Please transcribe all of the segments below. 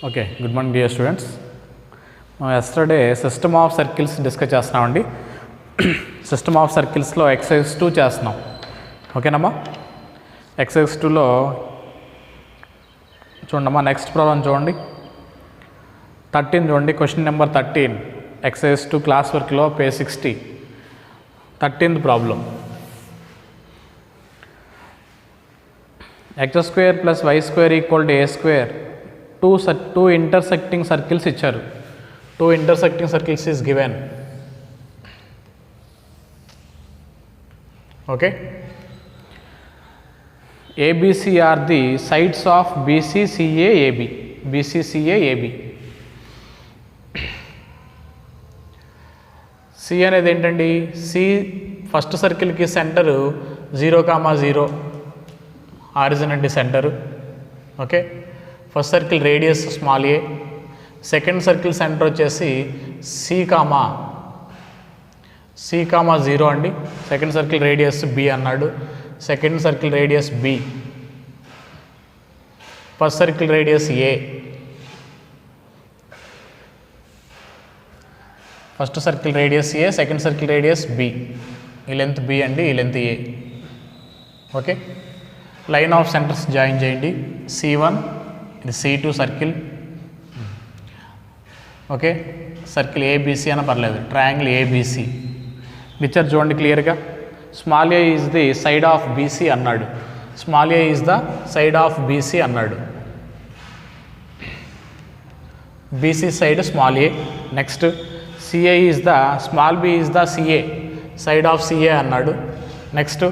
Okay, good morning dear students. Yesterday system of circles discuss చేస్తున్నామండి. System of circles లో exercise 2 చేస్తున్నాం. ఓకేనమ్మా, exercise 2 లో చూడమ్మా, నెక్స్ట్ ప్రాబ్లం చూడండి. 13 చూడండి, క్వశ్చన్ నెంబర్ 13 exercise 2 క్లాస్ వర్క్లో page 60 13th problem. x square plus y square equal to a square. Two intersecting circles ఇచ్చారు. Two intersecting circles is given. Okay. ABC are the sides of BC, CA, AB. BC, CA, AB. C అనేది ఏంటండి? C first సర్కిల్కి centre 0,0 origin అండి centre. Okay, first circle radius small a, second circle centre వచ్చేసి C, 0 అండి. Second circle radius B అన్నాడు. Second circle radius B, first circle radius A. First circle radius A, second circle radius B. ఈ length B అండి, ఈ length A. Okay, line of centres join చేయండి. C1 ఇది C2 circle. Okay, circle ABC అన్న పర్లేదు, triangle ABC. Picture చూడండి క్లియర్గా. Small a is the side of BC అన్నాడు. Small a is the side of BC అన్నాడు. BC side small a. Next CA is the small b is the CA side of CA అన్నాడు. Next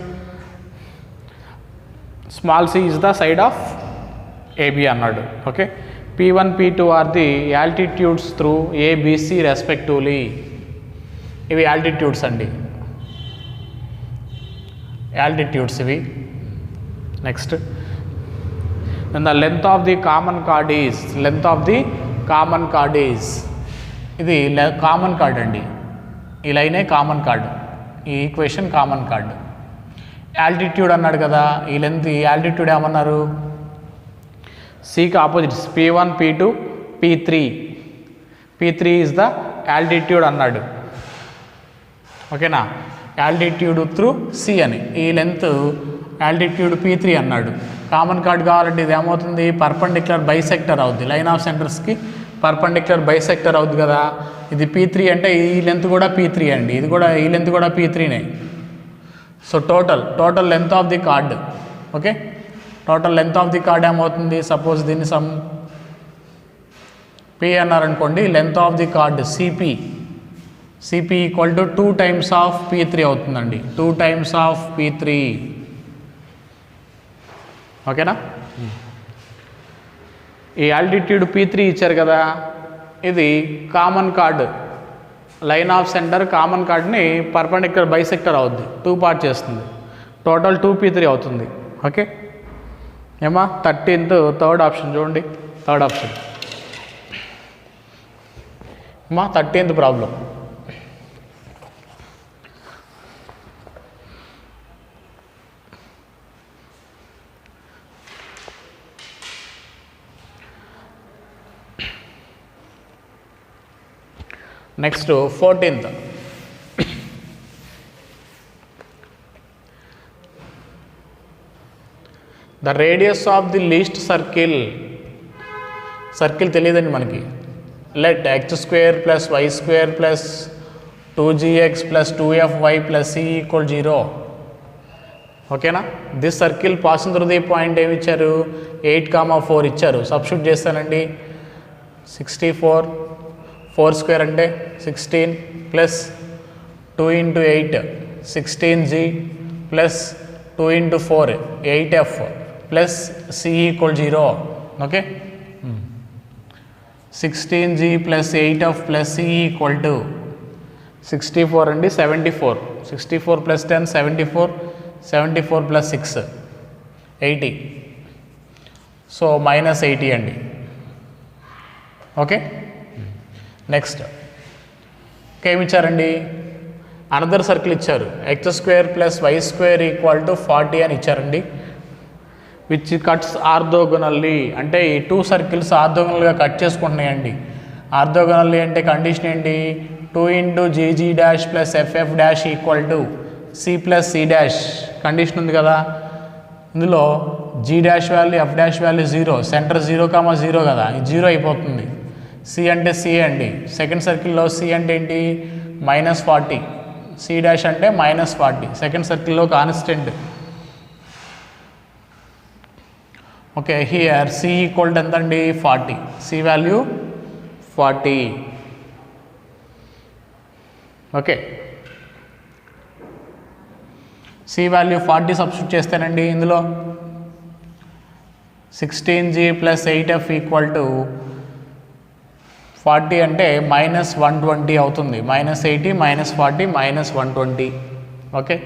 small c is the side of AB అన్నాడు. Okay, P1, P2 are the altitudes through ABC respectively. ఇవి altitudes అండి, altitudes ఇవి. Next the length of the common chord is, length of the common chord is, ఇది common card అండి. ఈ లైనే common card, ఈ equation common card. Altitude అన్నాడు కదా, ఈ లెంత్, ఈ యాల్టిట్యూడ్ ఏమన్నారు? సికి opposites P1, P2, P3. P3 is the altitude అన్నాడు. ఓకేనా, యాల్టిట్యూడ్ త్రూ C అని. ఈ లెంత్ యాల్టిట్యూడ్ P3 అన్నాడు. కామన్ కార్డ్ కావాలంటే ఇది ఏమవుతుంది? పర్పెండిక్యులర్ బైసెక్టర్ అవుద్ది. లైన్ ఆఫ్ సెంటర్స్కి పర్పెండిక్యులర్ బైసెక్టర్ అవుద్ది కదా. ఇది P3 అంటే ఈ లెంత్ కూడా P3 అండి, ఇది కూడా, ఈ లెంత్ కూడా P3నే. So total length of the chord. Okay, total length of the chord ఏమవుతుంది? సపోజ్ దీన్ని సమ్ P అన్నారనుకోండి, length of the chord CP equal to 2 times of P3 అవుతుందండి. 2 times ఆఫ్ P3. ఓకేనా, ఈ ఆల్టిట్యూడ్ P3 ఇచ్చారు కదా, ఇది common card. Line of centre common కార్డ్ని పర్పెండిక్యులర్ బైసెక్టర్ అవుద్ది, 2 పార్ట్ చేస్తుంది. టోటల్ 2P3 అవుతుంది. ఓకే ఏమా, 13th థర్డ్ ఆప్షన్ చూడండి. థర్డ్ ఆప్షన్ అమ్మా, 13th problem. Next 14th. The radius of the least circle. Circle తెలియదండి మనకి. Let x² + y² + 2gx + 2fy + c = 0. ఓకేనా, this circle passing through the point ఏమి ఇచ్చారు? 8,4 ఇచ్చారు. సబ్స్టిట్యూట్ చేస్తానండి. 64 4² అంటే 16 plus 2 × 8 16g plus 2 × 4 8f plus c = 0. Okay, 16g plus 8f plus c = 64 అండి. 74 64 + 10 74 74 + 6 80. So -80 అండి. ఓకే, నెక్స్ట్ ఏమి ఇచ్చారండి? అనదర్ సర్కిల్ ఇచ్చారు. x² + y² = 40 అని ఇచ్చారండి. విచ్ కట్స్ ఆర్థోగోనల్లీ, అంటే ఈ 2 సర్కిల్స్ ఆర్థోగోనల్గా కట్ చేసుకుంటున్నాయండి. ఆర్థోగోనల్లీ అంటే కండిషన్ ఏంటి, 2 × GG' + FF' = C + C'. Condition ఉంది కదా, ఇందులో G' value F' value 0, centre 0, కదా, ఇది 0 అయిపోతుంది. C అంటే C అండి. సెకండ్ సర్కిల్లో C అంటే ఏంటి, -40, C' అంటే -40, సెకండ్ సర్కిల్లో కాన్స్టెంట్. ఓకే, హియర్ C = ఎంత అండి, 40, C value 40. Okay, C value 40 substitute చేస్తేనండి ఇందులో 16G + 8F = 40 అంటే -120 అవుతుంది. -80 -40 -120. Okay,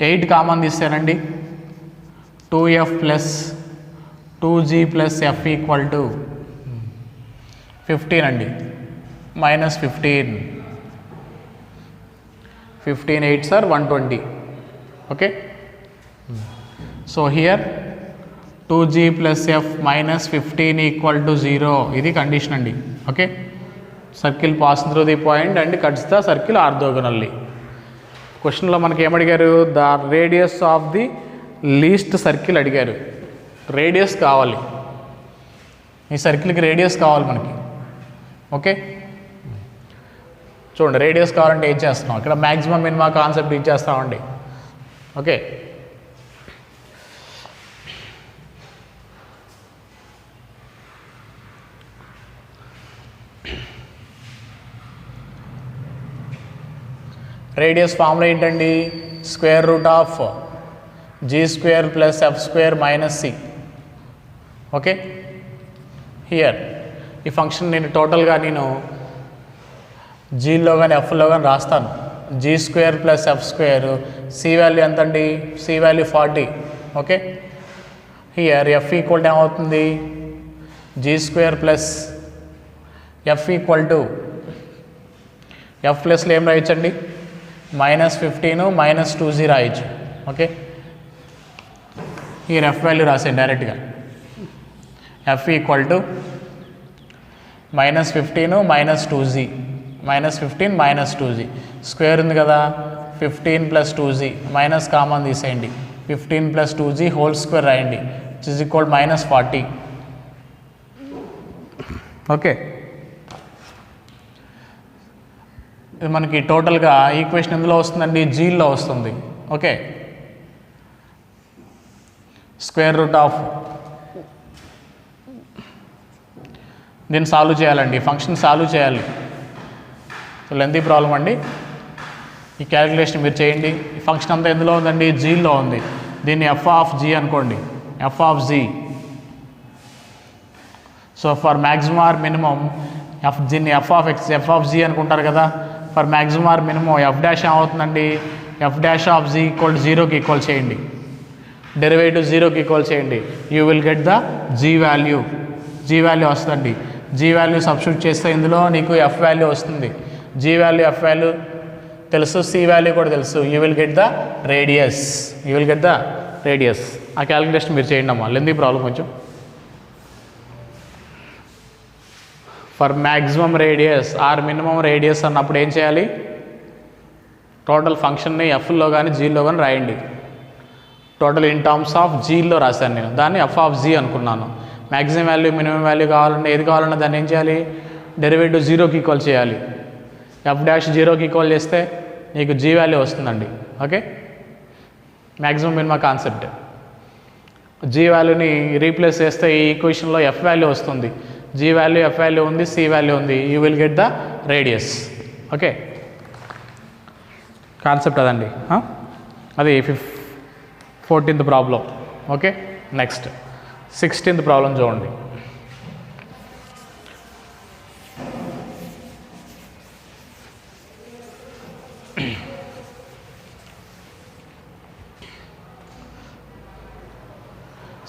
8 common తీస్తానండి, 2F + 2G + F = 15 అండి, -15. 15 8s are 120. Okay, so here 2G + F -15 = 0. ఇది కండిషన్ అండి. Okay, circle pass through the point and cuts the circle orthogonally. క్వశ్చన్లో మనకి ఏమడిగారు, the radius of the least circle అడిగారు. Radius కావాలి, ఈ సర్కిల్కి radius కావాలి మనకి. ఓకే, చూడండి, రేడియస్ కావాలంటే ఏం చేస్తున్నాం, ఇక్కడ మ్యాక్సిమం మినిమా కాన్సెప్ట్ ఇచ్చేస్తామండి. ఓకే, రేడియస్ ఫార్ములా ఏంటండి, √G² + F² - C. Okay, here ఈ ఫంక్షన్ నేను టోటల్గా జీలో కానీ ఎఫ్లో కానీ రాస్తాను. G² + F², C వాల్యూ ఎంత అండి, C value 40. Okay, here F = ఏమవుతుంది, G² + F = F ప్లస్లో ఏం రాయొచ్చండి, -15 -2G రాయొచ్చు. ఓకే, హియర్ F వాల్యూ రాసాను డైరెక్ట్గా. F = -15 -2G, -15 -2G, స్క్వేర్ ఉంది కదా, 15 + 2G, మైనస్ కామన్ తీసేయండి, 15 + 2G హోల్ స్క్వేర్ రాయండి, -40. ఓకే, ఇది మనకి టోటల్గా ఈక్వేషన్ ఎందులో వస్తుందండి, జీలో వస్తుంది. ఓకే, √, దీన్ని సాల్వ్ చేయాలండి, ఫంక్షన్ సాల్వ్ చేయాలి. సో లెంతీ ప్రాబ్లం అండి, ఈ క్యాలిక్యులేషన్ మీరు చేయండి. ఈ ఫంక్షన్ అంతా ఎందులో ఉందండి, జీలో ఉంది. దీన్ని f(g) అనుకోండి, f(g). So for maximum or minimum దీన్ని f(g) అనుకుంటారు కదా. For maximum or minimum f' ఏమవుతుందండి, f'(g) = 0కి ఈక్వల్ చేయండి, డెరివేటివ్ 0కి ఈక్వల్ చేయండి, you will get the G value. G value వస్తుందండి. G వాల్యూ సబ్స్టిట్యూట్ చేస్తే ఇందులో నీకు F వాల్యూ వస్తుంది. G వాల్యూ F వాల్యూ తెలుసు, C వాల్యూ కూడా తెలుసు. You will get the radius. ఆ క్యాలిక్యులేషన్ మీరు చేయండి అమ్మా, లెంతీ ప్రాబ్లం కొంచెం. For maximum radius or minimum radius అన్నప్పుడు ఏం చేయాలి, టోటల్ ఫంక్షన్ని Fలో కానీ Gలో కానీ రాయండి. టోటల్ ఇన్ టర్మ్స్ ఆఫ్ Gలో రాశాను నేను, దాన్ని f(g) అనుకున్నాను. మ్యాక్సిమం వాల్యూ మినిమం వాల్యూ కావాలంటే ఏది కావాలన్నా దాన్ని ఏం చేయాలి, డెరివేటివ్ 0కి ఈక్వల్ చేయాలి. F' 0కి ఈక్వల్ చేస్తే నీకు G వాల్యూ వస్తుందండి. Okay, maximum minimum concept. G వాల్యూని రీప్లేస్ చేస్తే ఈ ఈక్వేషన్లో F వాల్యూ వస్తుంది. G వాల్యూ F వాల్యూ ఉంది, C వాల్యూ ఉంది, you will get the radius. Okay, concept అదండి. అది 14th problem. Okay, next 16th problem చూడండి.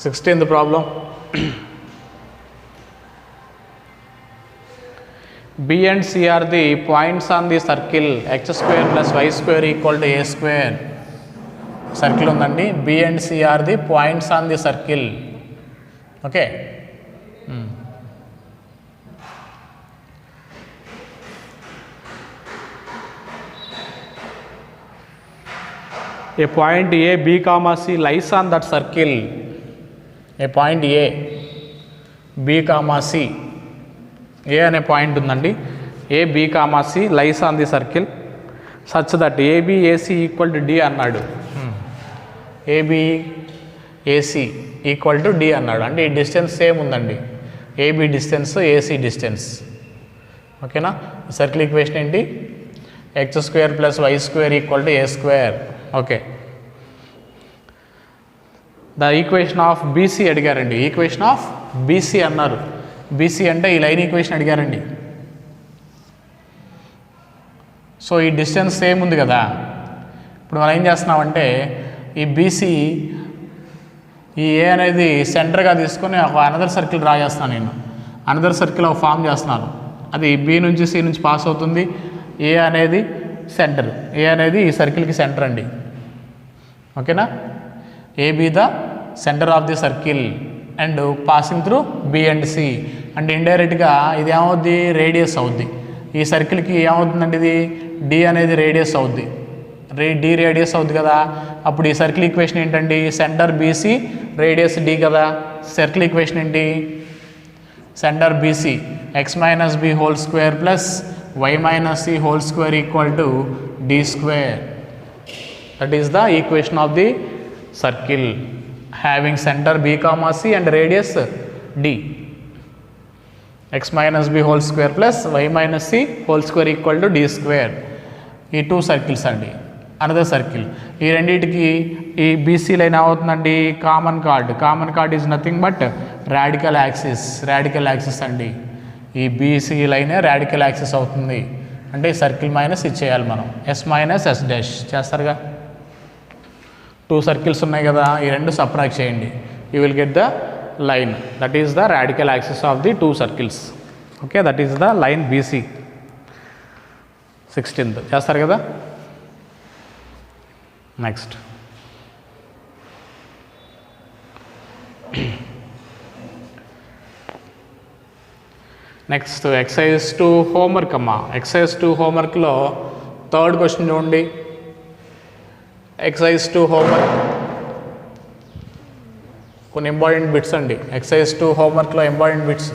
Sixteenth problem. B and C are the points on the circle x² + y² = a². Circle ఉందండి. B and C are the points on the circle. Okay, a point A, B, C lies on that circle. A point A, B, C. A అనే point ఉందండి. A, B, C lies on the circle such that AB, AC equal to D అన్నాడు. AB, AC equal to D అన్నాడు. అంటే ఈ distance same ఉందండి. AB distance, AC distance. ఓకేనా? Circle equation ఏంటి? x² + y² equal to a². Okay, the equation of BC అడిగారండి. Equation of BC అన్నారు. BC అంటే ఈ లైన్ ఈక్వేషన్ అడిగారండి. సో ఈ డిస్టెన్స్ సేమ్ ఉంది కదా. ఇప్పుడు మనం ఏం చేస్తున్నామంటే ఈ బీసీ ఈ ఏ అనేది సెంటర్గా తీసుకొని ఒక అనదర్ సర్కిల్ డ్రా చేస్తున్నాను. నేను అనదర్ సర్కిల్ ఒక ఫామ్ చేస్తున్నాను. అది బి నుంచి సి నుంచి పాస్ అవుతుంది. ఏ అనేది సెంటర్, ఏ అనేది ఈ సర్కిల్కి సెంటర్ అండి. ఓకేనా? AB the center of the circle and passing through B and C. అంటే ఇండైరెక్ట్గా ఇది ఏమవుద్ది? రేడియస్ అవుద్ది. ఈ సర్కిల్కి ఏమవుతుందండి? ఇది డి అనేది రేడియస్ అవుద్ది. డి రేడియస్ అవుద్ది కదా. అప్పుడు ఈ సర్కిల్ ఈక్వేషన్ ఏంటండి? సెంటర్ బీసీ, రేడియస్ డి కదా. సర్కిల్ ఈక్వేషన్ ఏంటి? Centre BC x - b² + y - c² equal to d². That is the equation of the circle having center B, C and radius D. x - b² + y - c² equal to d². ఈ two circles అండి. Another circle. ఈ రెండింటికి ఈ BC line ఏమవుతుందండి? Common card. Common chord is nothing but radical axis. Radical axis అండి. ఈ BC లైనే radical axis అవుతుంది. అంటే ఈ సర్కిల్ మైనస్ ఇచ్చేయాలి మనం. S - S' చేస్తారుగా. టూ సర్కిల్స్ ఉన్నాయి కదా, ఈ రెండు సబ్ట్రాక్ట్ చేయండి. You will get the line that is the radical axis of the two circles. Okay, that is the line BC. 16th చేస్తారు కదా. నెక్స్ట్ ఎక్సైజ్ 2 హోంవర్క్ అమ్మా. ఎక్సైజ్ 2 హోంవర్క్లో థర్డ్ క్వశ్చన్ చూడండి. ఎక్సైజ్ 2 హోంవర్క్ కొన్ని ఇంపార్టెంట్ బిట్స్ అండి. Exercise 2 హోంవర్క్లో important bits.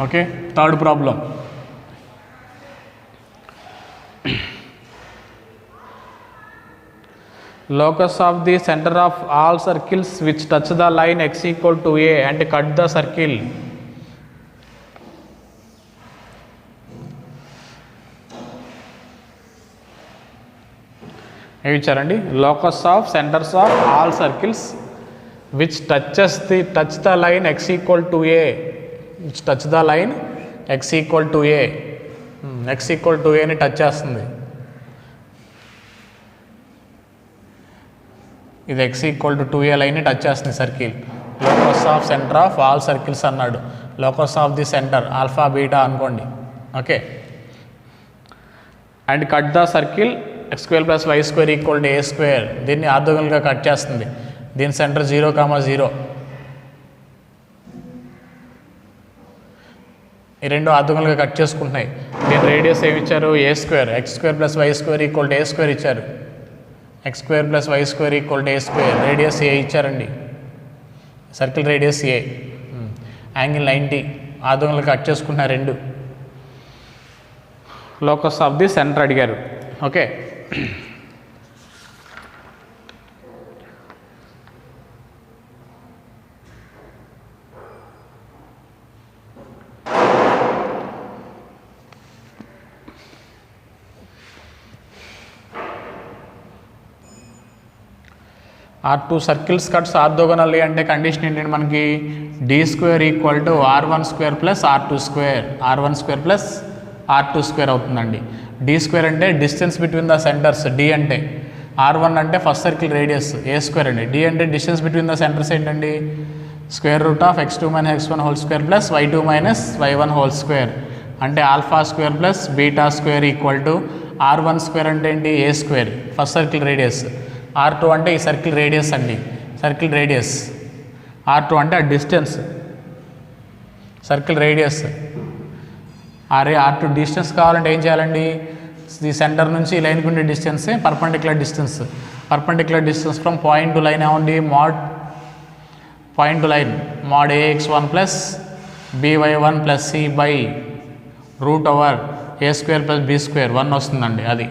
Okay, third problem. Locus of the center of all circles which touch the line x equal to a and cut the circle. ఏమి ఇచ్చారండి? Locus of centres of all circles which touch the line x equal to a. Which touch the line x equal to a. x equal to ఏని touch చేస్తుంది. ఇది x equal to 2a లైన్ని touch చేస్తుంది circle. Locus of centre of all circles అన్నాడు. Locus of the centre alpha beta అనుకోండి. Okay, and cut the circle x² + y² equal to a². దీన్ని ఆర్తోగోనల్గా cut చేస్తుంది. దీని సెంటర్ 0, 0. ఈ రెండు ఆర్తోగోనల్గా కట్ చేసుకుంటున్నాయి. దీని రేడియస్ ఏమి ఇచ్చారు? a². x² + y² equal to a² ఇచ్చారు. x² + y² equal to a². Radius ఏ ఇచ్చారండి. సర్కిల్ రేడియస్ ఏ. యాంగిల్ 90. ఆర్తోగోనల్గా కట్ చేసుకుంటున్నారు రెండు. లోకస్ ఆఫ్ ది సెంటర్ అడిగారు. ఓకే, R2 సర్కిల్స్ కట్స్ ఆర్తోగోనల్లీ అంటే కండిషన్ ఏంటంటే మనకి d² equal to r1² + r2². r1² + r2² అవుతుందండి. d² అంటే distance between the centres. d అంటే r1 అంటే ఫస్ట్ సర్కిల్ రేడియస్ a² అండి. d అంటే డిస్టెన్స్ బిట్వీన్ ద సెంటర్స్ ఏంటండి? √(x2 - x1)² + y2 - y1² అంటే alpha square plus beta square equal to R1 square అంటే ఏంటి a square first circle radius, R2 అంటే ఈ సర్కిల్ రేడియస్ అండి, సర్కిల్ రేడియస్, R2 అంటే ఆ distance circle radius. R2 distance కావాలంటే ఏం చేయాలండి, ఈ సెంటర్ నుంచి ఈ లైన్కి ఉండే distance perpendicular distance, perpendicular distance from point to line ఏమండి mod point to line mod AX1 plus BY1 plus C by root over A square plus B square 1 వస్తుందండి అది.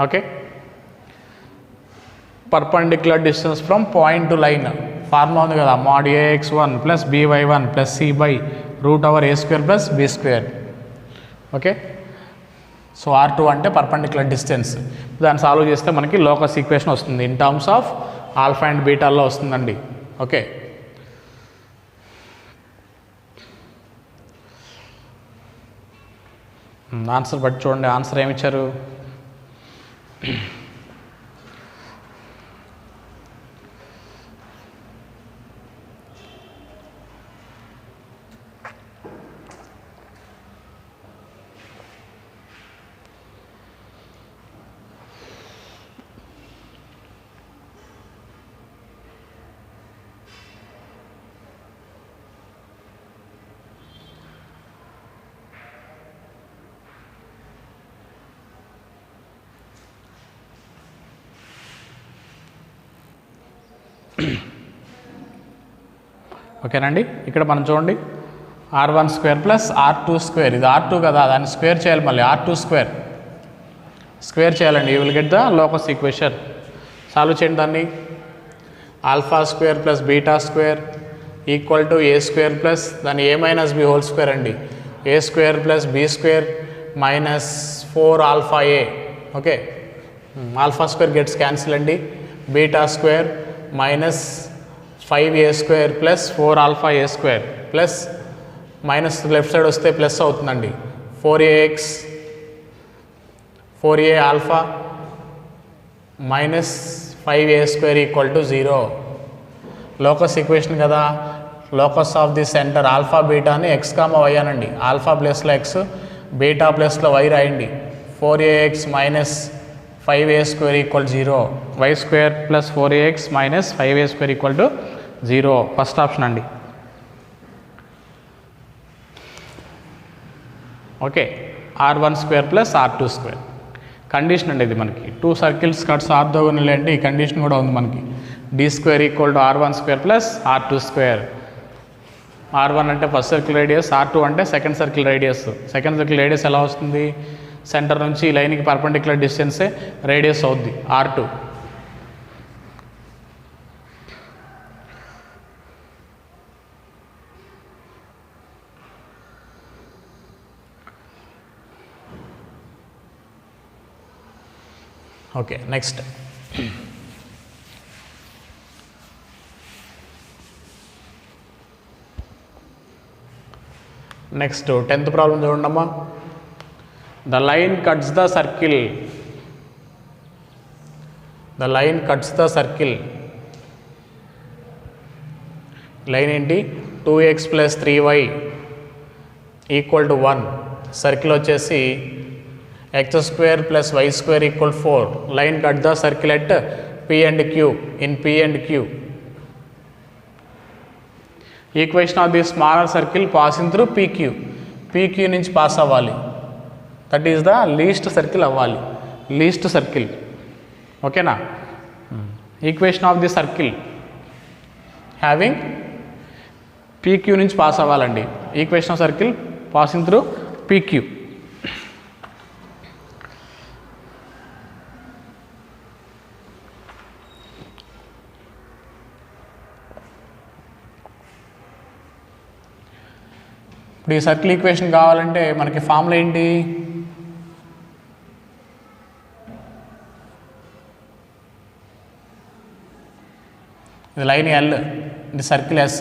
Okay, perpendicular distance from point to line formula ఉంది కదా, mod AX1 plus BY1 plus C by root over A square plus B square. Okay, so R2 అంటే perpendicular distance. దాన్ని solve చేస్తే మనకి locus equation వస్తుంది in terms of alpha and బీటాల్లో వస్తుందండి. Okay, answer బట్టి చూడండి, ఆన్సర్ ఏమి ఇచ్చారు. ఓకేనండి, ఇక్కడ మనం చూడండి R1 square plus R2 square, ఇది R2 కదా, దాన్ని స్క్వేర్ చేయాలి, మళ్ళీ R2 స్క్వేర్ చేయాలండి. You will get the locus equation. Solve చేయండి దాన్ని. Alpha square plus beta square equal to A square plus దాన్ని A minus B whole square అండి, A square plus B square minus 4 alpha A. ఓకే, alpha square gets cancel అండి, beta square minus 5A square plus 4 alpha A square plus minus left side వస్తే plus అవుతుందండి, 4A alpha minus 5A square equal to 0. Locus equation కదా, locus of the centre alpha బీటాని X, Y అనండి, alpha ప్లస్లో X, beta ప్లస్లో Y రాయండి. 4AX minus 5A square equal 0, Y square plus 4AX minus 5A square equal to 0 first option అండి. Okay, R1 square plus R2 square condition అండి ఇది మనకి. 2 circles cuts orthogonal అంటే ఈ కండిషన్ కూడా ఉంది మనకి. D square equal to R1 square plus R2 square. R1 అంటే ఫస్ట్ సర్కిల్ రేడియస్, R2 అంటే second circle radius. Second circle radius ఎలా వస్తుంది, సెంటర్ నుంచి ఈ లైన్కి పర్పెండిక్యులర్ డిస్టెన్సే రేడియస్ అవుద్ది R2. Okay, next next 10th problem చూడండమ్మా. The line cuts the circle, the line cuts the circle. Line ఏంటి, 2x plus 3y equal to 1. Circle వచ్చేసి x square plus y square equal 4. Line cut the circle at P and Q, in P and Q. Equation of the smaller circle passing through PQ, PQ నుంచి pass అవ్వాలి, that is the least circle అవ్వాలి, least circle. ఓకేనా, equation of the circle having PQ నుంచి pass అవ్వాలండి. Equation of circle passing through PQ. ఇప్పుడు ఈ circle equation కావాలంటే మనకి ఫార్ములా ఏంటి, ఇది లైన్ L, ఇది సర్కిల్ S.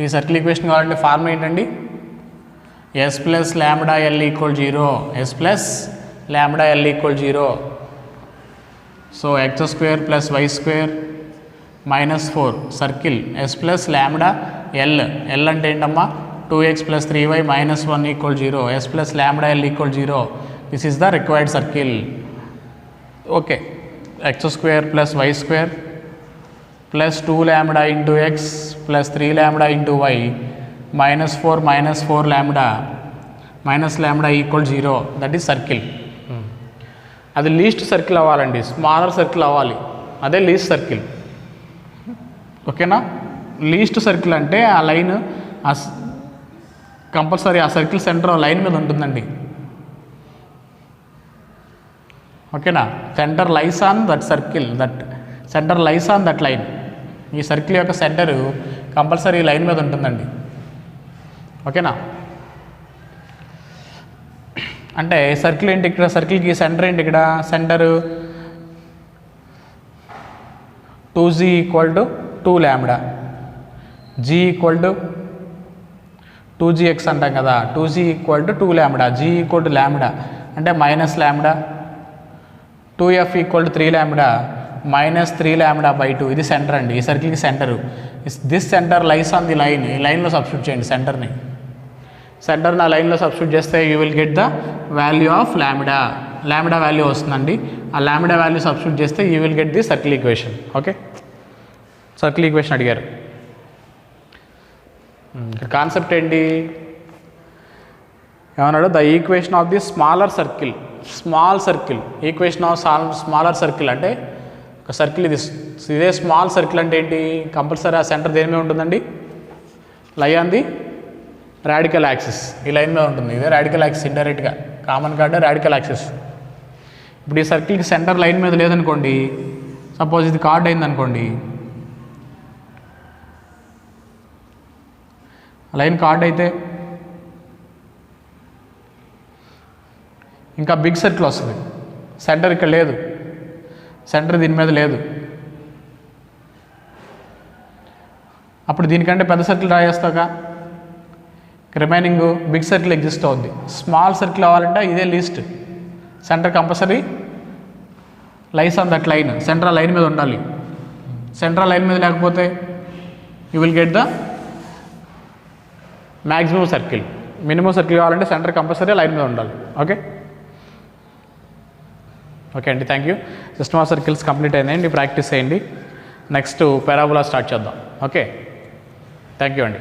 ఈ సర్కిల్ ఈక్వేషన్ కావాలంటే ఫార్ములా ఏంటండి, S plus lambda L equal 0, S plus lambda L equal 0. So x square plus y square minus 4 circle S plus lambda L. L అంటే ఏంటమ్మా 2x plus 3y minus 1 equal 0, s plus lambda l equal 0. This is the required circle. Okay, x square plus y square plus 2 lambda into x plus 3 lambda into y minus 4 lambda minus lambda equal 0. That is circle. అది least circle అవ్వాలండి, smaller circle అవ్వాలి, అదే least circle. ఓకేనా? Least circle అంటే ఆ line compulsory ఆ circle centre line మీద ఉంటుందండి. ఓకేనా? Centre lies on that circle, that centre lies on that line. ఈ సర్కిల్ యొక్క సెంటరు కంపల్సరీ లైన్ మీద ఉంటుందండి. ఓకేనా? అంటే సర్కిల్ ఏంటి ఇక్కడ, సర్కిల్కి సెంటర్ ఏంటి ఇక్కడ, centre 2g equal to 2 lambda, g equal to 2gx అంటాం కదా, 2g equal to 2 lambda, g equal to lambda అంటే minus lambda, 2f equal to 3 lambda minus 3 lambda by 2. ఇది సెంటర్ అండి, ఈ సర్కిల్కి centre. This centre lies on the line. ఈ లైన్లో substitute చేయండి సెంటర్ని. సెంటర్ నా లైన్లో సబ్స్టిట్యూట్ చేస్తే you will get the value of lambda. Lambda value వస్తుందండి. ఆ ల్యాంబ్డా వాల్యూ సబ్స్టిట్యూట్ చేస్తే you will get the circle equation. Okay, circle equation అడిగారు. కాన్సెప్ట్ ఏంటి ఏమన్నాడు, the equation of the smaller circle. Small circle, equation of smaller circle అంటే ఒక circle ఇది, ఇదే స్మాల్ సర్కిల్ అంటే ఏంటి, కంపల్సరీ ఆ సెంటర్ దేని మీద ఉంటుందండి, lie on the radical axis. ఈ లైన్ మీద ఉంటుంది, ఇదే రాడికల్ యాక్సిస్. ఇండైరెక్ట్గా కామన్ కార్డ్ రాడికల్ యాక్సిస్. ఇప్పుడు ఈ సర్కిల్కి సెంటర్ లైన్ మీద లేదనుకోండి, సపోజ్ ఇది కార్డ్ అయిందనుకోండి, లైన్ కార్డ్ అయితే ఇంకా బిగ్ సర్కిల్ వస్తుంది. సెంటర్ ఇక్కడ లేదు, సెంటర్ దీని మీద లేదు. అప్పుడు దీనికంటే పెద్ద సర్కిల్ డ్రా చేస్తాక రిమైనింగ్ బిగ్ సర్కిల్ ఎగ్జిస్ట్ అవుద్ది. స్మాల్ సర్కిల్ అవ్వాలంటే ఇదే least. Centre compulsory lies on that line. Centre line మీద ఉండాలి. సెంటర్ లైన్ మీద లేకపోతే you will get the maximum circle. Minimum circle కావాలంటే సెంటర్ కంపల్సరీ లైన్ మీద ఉండాలి. ఓకే ఓకే అండి, thank you. System of circles complete అయిందండి, ప్రాక్టీస్ చేయండి. నెక్స్ట్ పారాబోలా స్టార్ట్ చేద్దాం. ఓకే, థ్యాంక్ యూ అండి.